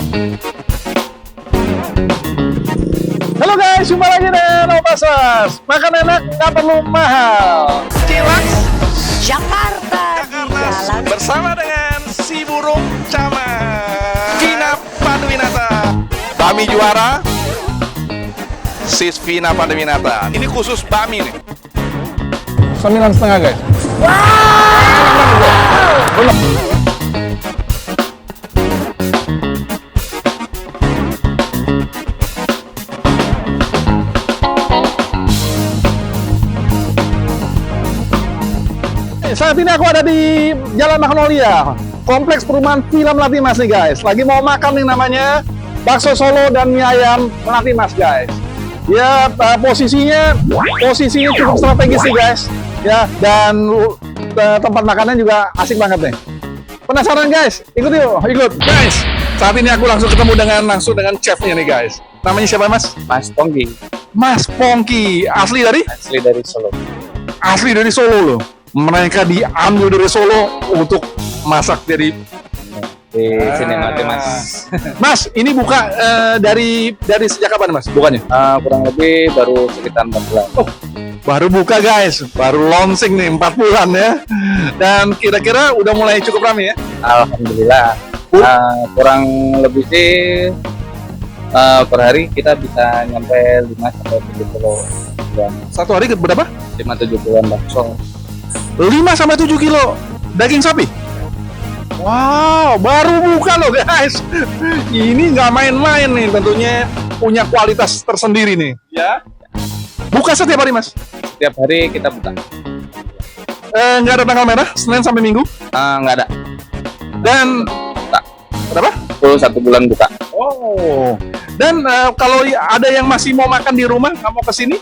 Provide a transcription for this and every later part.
Halo guys, jumpa lagi dengan Opasas. Makan enak, nggak perlu mahal. Cilaks Jakarta, Jakarta bersama dengan si burung camat Vina Panduwinata. Bami juara, Sis Vina Panduwinata. Ini khusus Bami nih. 9,5 guys. Belum. Saat ini aku ada di Jalan Magnolia, kompleks perumahan Villa Melati Mas nih guys. Lagi mau makan yang namanya bakso Solo dan mie ayam Melati Mas guys. Ya posisinya cukup strategis sih guys. Ya dan tempat makannya juga asik banget nih. Penasaran guys? Ikut yuk, ikut guys. Saat ini aku langsung ketemu dengan chefnya nih guys. Namanya siapa Mas? Mas Pongki, Mas Pongki. Asli dari Solo. Asli dari Solo loh. Mereka diambil dari Solo untuk masak dari Di sini mati Mas. Mas, ini buka dari sejak kapan Mas bukanya? Kurang lebih baru sekitar 4 bulan. Oh, baru buka guys, baru launching nih 4 bulan ya. Dan kira-kira udah mulai cukup ramai ya? Alhamdulillah. Kurang lebih sih per hari kita bisa nyampe 5 sampai 7 kilo. Satu hari berapa? 5-7 kiloan bakso. 5 sampai 7 kilo daging sapi. Wow, baru buka loh guys. Ini nggak main-main nih, tentunya punya kualitas tersendiri nih. Ya. Buka setiap hari Mas? Setiap hari kita buka. Nggak ada tanggal merah, Senin sampai Minggu. Nggak ada. Dan berapa? Full 1 bulan buka. Oh. Dan kalau ada yang masih mau makan di rumah, nggak mau kesini?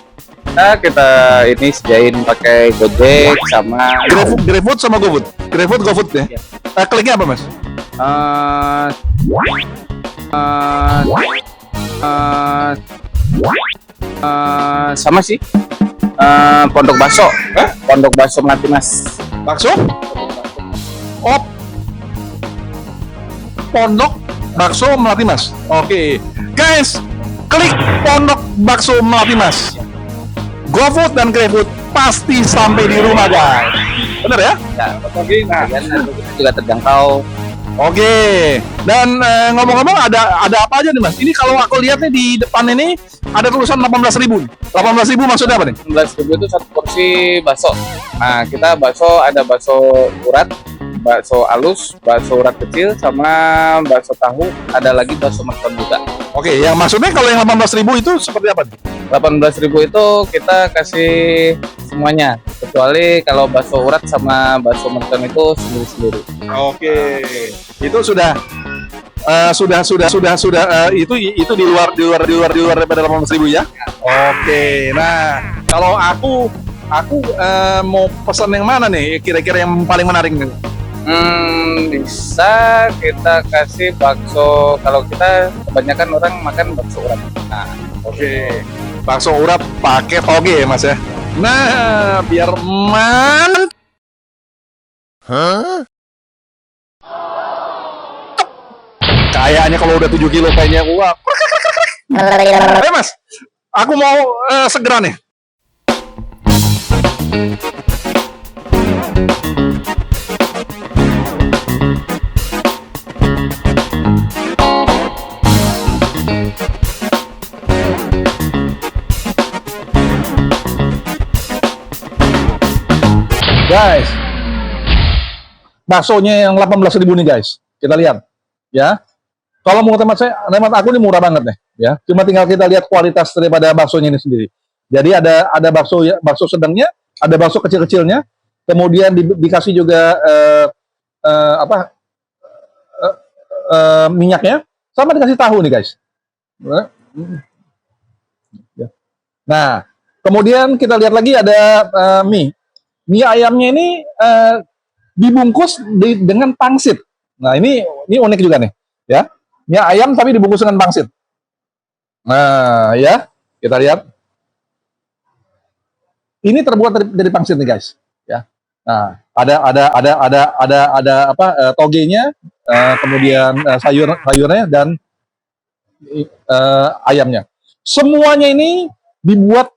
Kita ini sediain pakai Gojek sama GrabFood sama GoFood. GoFood ya. Iya. Kliknya apa Mas? Sama sih. Pondok Bakso. Pondok Bakso Melati Mas. Bakso? Oh. Pondok Bakso Melati Mas. Oke. Guys, klik Pondok Bakso Melati Mas. GoFood dan GrabFood pasti sampai di rumah guys. Bener ya? Ya, Oke. Nah, juga terjangkau. oke. Dan ngomong-ngomong ada apa aja nih Mas? Ini kalau aku lihat nih di depan ini ada tulisan 18.000. 18.000 maksudnya apa nih? 19.000 itu satu porsi bakso. Nah, kita bakso ada bakso urat, bakso halus, bakso urat kecil, sama bakso tahu. Ada lagi bakso mercon juga. Oke, yang maksudnya kalau yang 18.000 itu seperti apa nih? 18.000 itu kita kasih semuanya, kecuali kalau bakso urat sama bakso mercon itu sendiri-sendiri. Oke. Itu sudah itu di luar daripada 18.000 ya. Oke. Nah, kalau aku mau pesan yang mana nih? Kira-kira yang paling menarik nih. Bisa kita kasih bakso, kalau kita kebanyakan orang makan bakso urat. Nah, Oke. Bakso urat pakai toge ya Mas ya. Nah, biar mantap. Kayaknya kalau udah 7 kilo kayaknya gua. Ayo Mas, aku mau segera nih. Guys, baksonya yang 18.000 nih guys. Kita lihat, ya. Kalau mau hemat aku ini murah banget nih, ya. Cuma tinggal kita lihat kualitas daripada baksonya ini sendiri. Jadi ada bakso sedangnya, ada bakso kecil-kecilnya, kemudian dikasih juga minyaknya, sama dikasih tahu nih guys. Nah, kemudian kita lihat lagi ada mie. Mie ayamnya ini dibungkus dengan pangsit. Nah, ini unik juga nih, ya. Mie ayam tapi dibungkus dengan pangsit. Nah, ya, kita lihat. Ini terbuat dari pangsit nih, guys. Ya. Nah, ada togenya, kemudian sayurnya dan ayamnya. Semuanya ini dibuat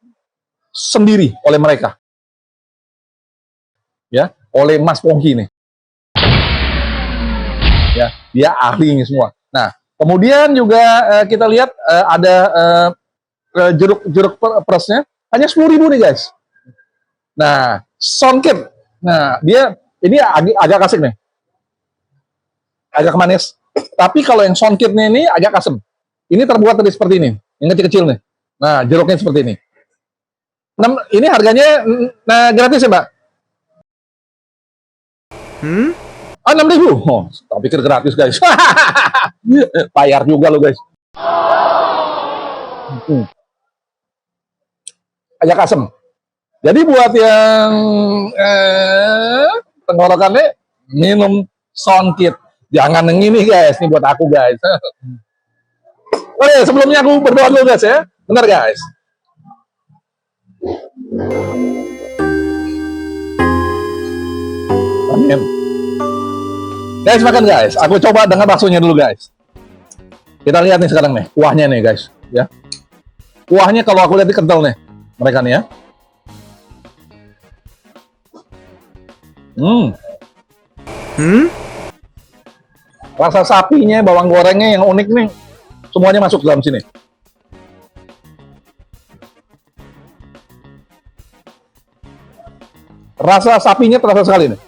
sendiri oleh mereka. Ya, oleh Mas Pongki nih. Ya, dia ahlinya semua. Nah, kemudian juga kita lihat ada jeruk peresnya hanya 10.000 nih guys. Nah, Soundkit. Nah, dia ini agak asik nih. Agak manis. Tapi kalau yang Soundkitnya ini agak asem. Ini terbuat dari seperti ini, yang kecil-kecil nih. Nah, jeruknya seperti ini. Ini harganya gratis ya, Mbak? 6.000. Oh, tak pikir gratis, guys. Bayar juga lo, guys. Agak asem. Jadi buat yang tenggorokannya minum Soundkit. Jangan yang ini, guys. Ini buat aku, guys. Oke, sebelumnya aku berdoa dulu, guys ya. Benar, guys. Amin. Guys, makan guys. Aku coba dengan baksonya dulu guys. Kita lihat nih sekarang nih, kuahnya nih guys, ya. Kuahnya kalau aku lihat kental nih, mereka nih ya. Rasa sapinya, bawang gorengnya yang unik nih, semuanya masuk dalam sini. Rasa sapinya terasa sekali nih.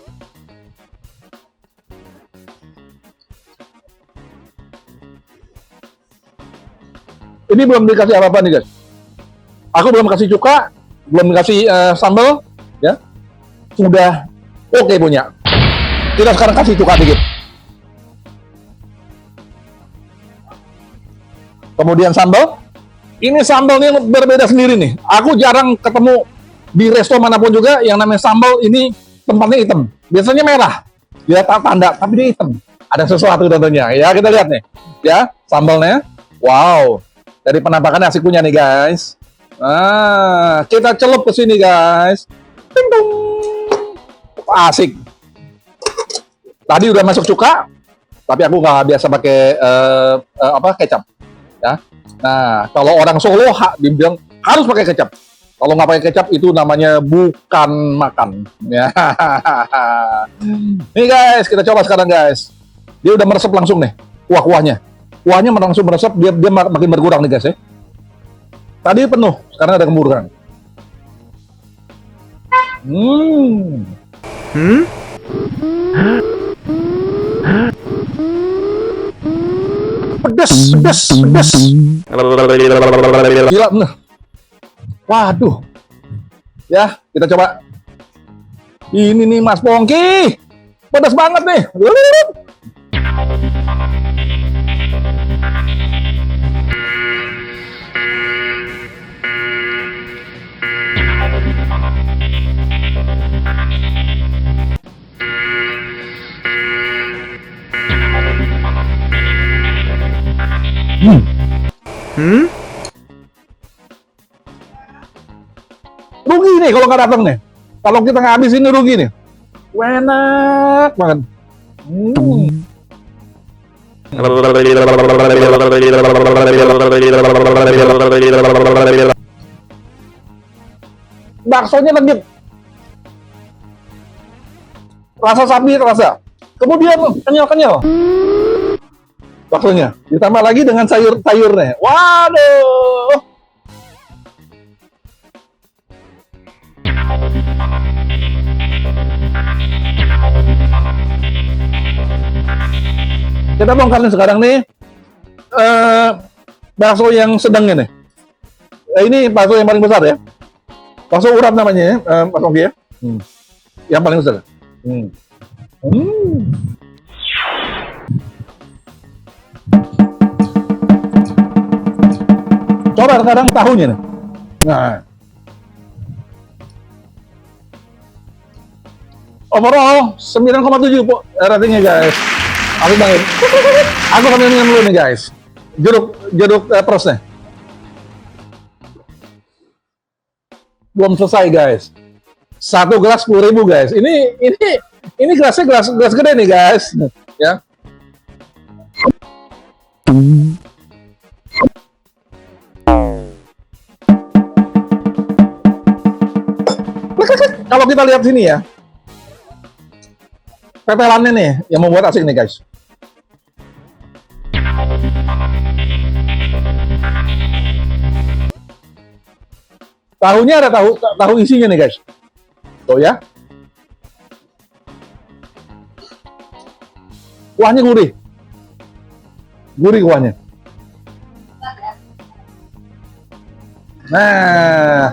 Ini belum dikasih apa-apa nih guys. Aku belum kasih cuka, belum dikasih sambal, ya. Sudah oke punya. Kita sekarang kasih cuka dikit. Kemudian sambal. Ini sambalnya berbeda sendiri nih. Aku jarang ketemu di resto manapun juga yang namanya sambal ini tempatnya hitam. Biasanya merah. Dia tanda, tapi dia hitam. Ada sesuatu tentunya. Ya, kita lihat nih. Ya, sambalnya. Wow. Dari penampakannya asik punya nih, guys. Nah, kita celup ke sini, guys. Ting dong. Asik. Tadi udah masuk cuka, tapi aku nggak biasa pakai kecap. Ya. Nah, kalau orang Solo dibilang harus pakai kecap. Kalau nggak pakai kecap itu namanya bukan makan. Ya. Nih guys, kita coba sekarang guys. Dia udah meresap langsung nih, kuahnya. Kuahnya langsung meresap, dia makin berkurang nih guys ya. Tadi penuh, sekarang ada kemurungan. Pedas. Gila, nah. Waduh. Ya, kita coba. Ini nih Mas Pongki. Pedas banget nih. Rugi nih kalau nggak datang nih. Kalau kita nggak habis ini rugi nih. Enak banget. Baksonya legit. Rasa sapi terasa. Kemudian kenyal. Baksonya ditambah lagi dengan sayurnya. Waduh. Kita bongkar nih sekarang nih bakso yang sedangnya nih. Ini bakso yang paling besar ya. Bakso urap namanya ya, Mas Oki ya. Yang paling besar. Coba sekarang tahunya nih. Nah. Overall 9,7 ratingnya guys. Aku banget. Aku akan minum dulu nih guys. Jeruk prosnya. Belum selesai guys. Satu gelas 10.000 guys. Ini gelasnya gelas gede nih guys. Ya. kita lihat sini ya. Tetelannya nih yang membuat asik nih guys. Tahunya ada tahu isinya nih guys. Tuh ya. Kuahnya gurih. Gurih kuahnya. Nah,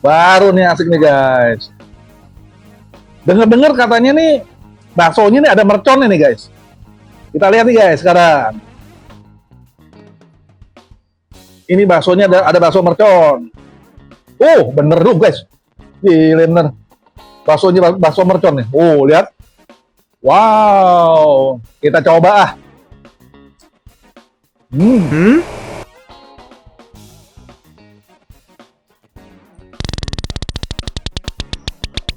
baru nih asik nih guys. Dengar-dengar katanya nih baksonya nih ada merconnya nih guys. Kita lihat nih guys sekarang. Ini baksonya ada bakso mercon. Oh, bener tuh guys. Gila bener. Baksonya bakso mercon nih. Oh, lihat. Wow, kita coba ah.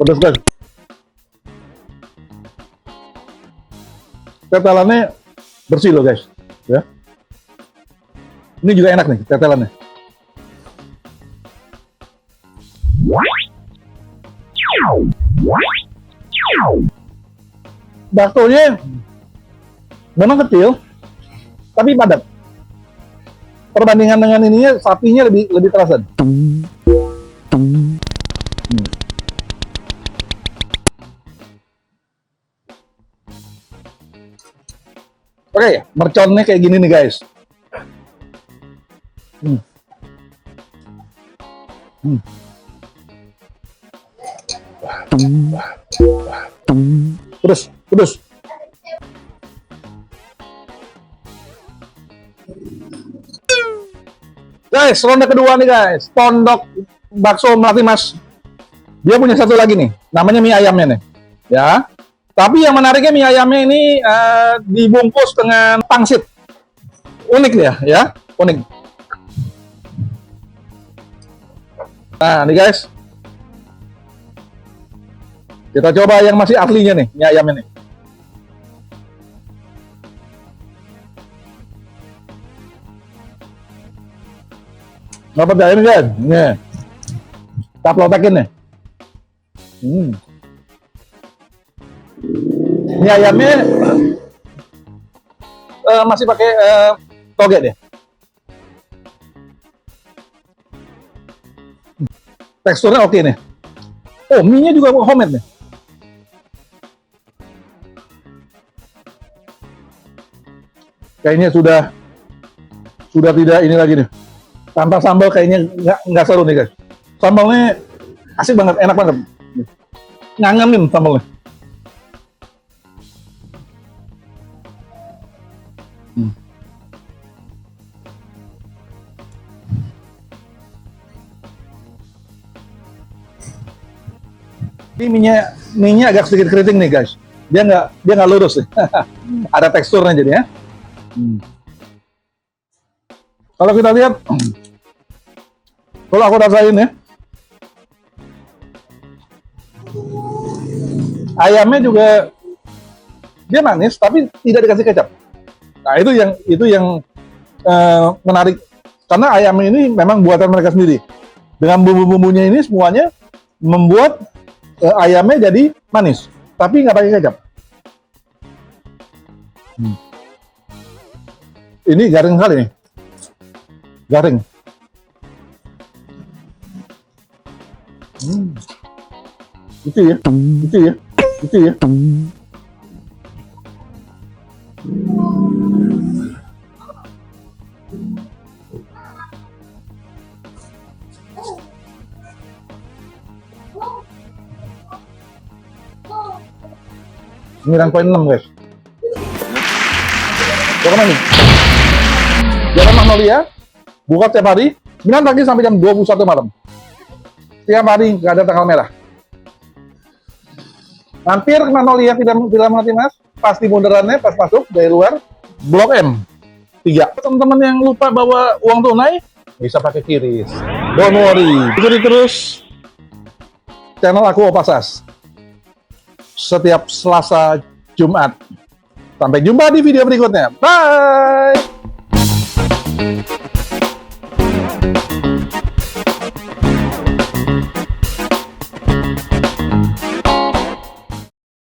Pedas guys. Tetelannya bersih loh guys. Ya. Ini juga enak nih tetelannya. Baksonya memang kecil, tapi padat. Perbandingan dengan ininya, sapinya lebih terasa. Oke, merconnya kayak gini nih guys. Pedes. Guys, ronde kedua nih guys. Pondok bakso Melati Mas. Dia punya satu lagi nih, namanya mie ayamnya nih. Ya. Tapi yang menariknya mie ayamnya ini dibungkus dengan pangsit. Unik ya, unik. Nah, nih guys. Kita coba yang masih aslinya nih, mie ayamnya nih. Dapat ayam kan? Nih. Kita plotekin nih. Ini ayamnya masih pakai toge deh. Teksturnya oke nih. Oh, mie-nya juga homemade nih. Kayaknya sudah tidak ini lagi nih. Tanpa sambal kayaknya nggak seru nih guys. Sambalnya asik banget, enak banget. Ngangenin sambalnya. Ini mie-nya agak sedikit keriting nih guys. Dia nggak lurus nih. Ada teksturnya jadi ya. Kalau kita lihat, kalau aku rasain ya, ayamnya juga dia manis tapi tidak dikasih kecap. Nah itu yang menarik karena ayam ini memang buatan mereka sendiri. Dengan bumbu-bumbunya ini semuanya membuat ayamnya jadi manis, tapi nggak pakai kecap. Ini garing sekali nih, garing. Itu ya. Sembilan 9,6 guys. Jalan nih. Jalan Magnolia buka tiap hari 9 pagi sampai jam 21 malam. Tiap hari nggak ada tanggal merah. Mampir ke Magnolia Villa Melati Mas, pas di bundarannya, pas masuk dari luar, Blok M 3. Teman-teman yang lupa bawa uang tunai, bisa pakai QRIS. Don't worry. Ikuti terus channel aku Opasas. Setiap Selasa, Jumat. Sampai jumpa di video berikutnya. Bye!